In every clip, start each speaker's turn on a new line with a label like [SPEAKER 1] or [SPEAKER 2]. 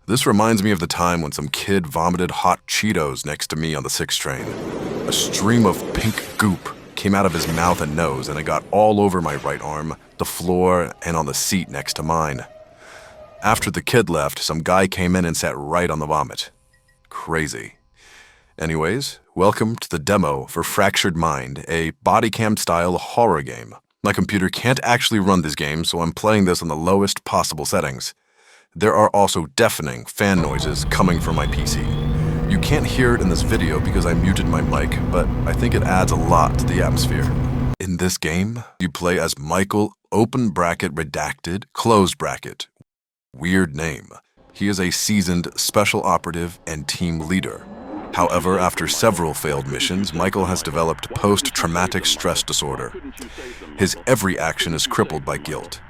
[SPEAKER 1] This reminds me of the time when some kid vomited hot Cheetos next to me on the 6 train. A stream of pink goop came out of his mouth and nose, and it got all over my right arm, the floor, and on the seat next to mine. After the kid left, some guy came in and sat right on the vomit. Crazy. Anyways, welcome to the demo for Fractured Mind, a body cam-style horror game. My computer can't actually run this game, so I'm playing this on the lowest possible settings. There are also deafening fan noises coming from my PC. You can't hear it in this video because I muted my mic, but I think it adds a lot to the atmosphere. In this game, you play as Michael, open bracket, redacted, close bracket. Weird name. He is a seasoned special operative and team leader. However, after several failed missions, Michael has developed post-traumatic stress disorder. His every action is crippled by guilt.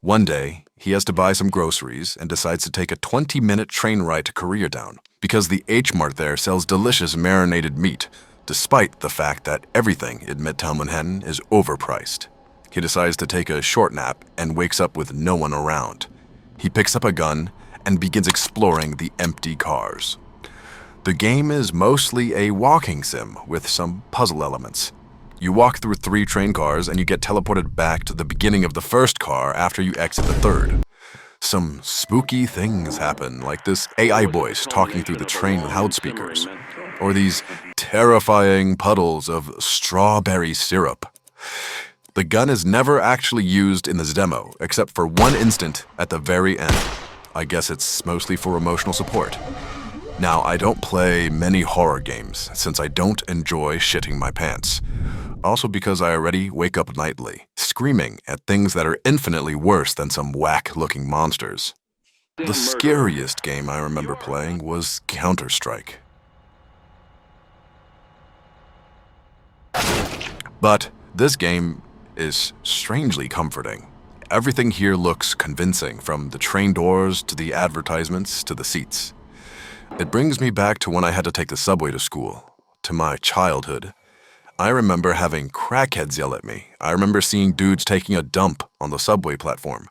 [SPEAKER 1] One day, he has to buy some groceries and decides to take a 20-minute train ride to Koreatown because the H-Mart there sells delicious marinated meat, despite the fact that everything in Midtown Manhattan is overpriced. He decides to take a short nap and wakes up with no one around. He picks up a gun and begins exploring the empty cars. The game is mostly a walking sim with some puzzle elements. You walk through 3 train cars and you get teleported back to the beginning of the first car after you exit the third. Some spooky things happen, like this AI voice talking through the train with loudspeakers, or these terrifying puddles of strawberry syrup. The gun is never actually used in this demo, except for one instant at the very end. I guess it's mostly for emotional support. Now, I don't play many horror games, since I don't enjoy shitting my pants. Also because I already wake up nightly, screaming at things that are infinitely worse than some whack-looking monsters. The scariest game I remember playing was Counter-Strike. But this game is strangely comforting. Everything here looks convincing, from the train doors to the advertisements to the seats. It brings me back to when I had to take the subway to school, to my childhood. I remember having crackheads yell at me. I remember seeing dudes taking a dump on the subway platform.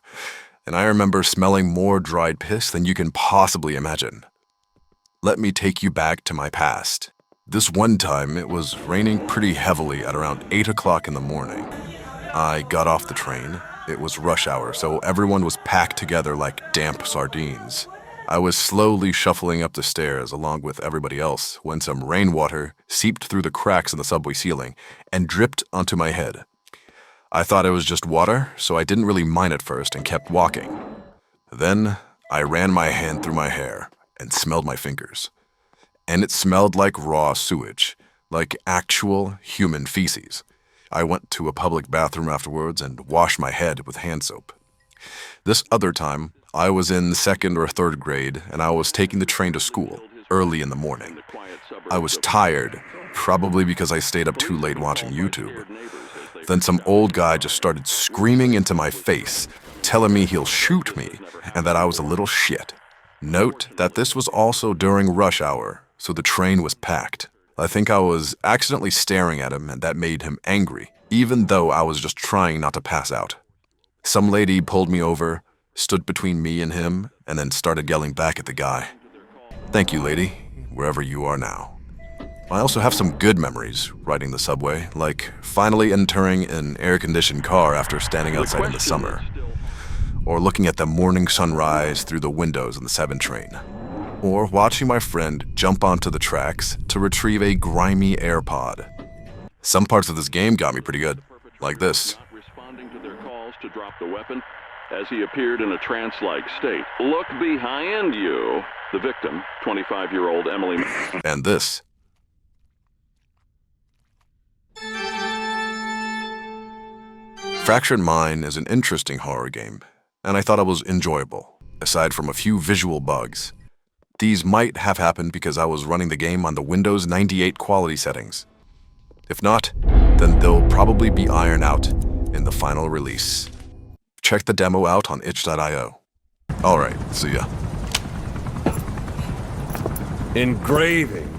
[SPEAKER 1] And I remember smelling more dried piss than you can possibly imagine. Let me take you back to my past. This one time, it was raining pretty heavily at around 8 o'clock in the morning. I got off the train. It was rush hour, so everyone was packed together like damp sardines. I was slowly shuffling up the stairs along with everybody else when some rainwater seeped through the cracks in the subway ceiling and dripped onto my head. I thought it was just water, so I didn't really mind at first and kept walking. Then I ran my hand through my hair and smelled my fingers. And it smelled like raw sewage, like actual human feces. I went to a public bathroom afterwards and washed my head with hand soap. This other time, I was in 2nd or 3rd grade, and I was taking the train to school early in the morning. I was tired, probably because I stayed up too late watching YouTube. Then some old guy just started screaming into my face, telling me he'll shoot me and that I was a little shit. Note that this was also during rush hour, so the train was packed. I think I was accidentally staring at him, and that made him angry, even though I was just trying not to pass out. Some lady pulled me over, stood between me and him, and then started yelling back at the guy. Thank you, lady, wherever you are now. I also have some good memories riding the subway, like finally entering an air-conditioned car after standing outside in the summer, or looking at the morning sunrise through the windows on the 7 train, or watching my friend jump onto the tracks to retrieve a grimy AirPod. Some parts of this game got me pretty good, like this.
[SPEAKER 2] Responding to their calls to drop the weapon as he appeared in a trance-like state. Look behind you. The victim, 25-year-old Emily.
[SPEAKER 1] And this. Fractured Mind is an interesting horror game, and I thought it was enjoyable, aside from a few visual bugs. These might have happened because I was running the game on the Windows 98 quality settings. If not, then they'll probably be ironed out in the final release. Check the demo out on itch.io. Alright, see ya.
[SPEAKER 3] Engraving.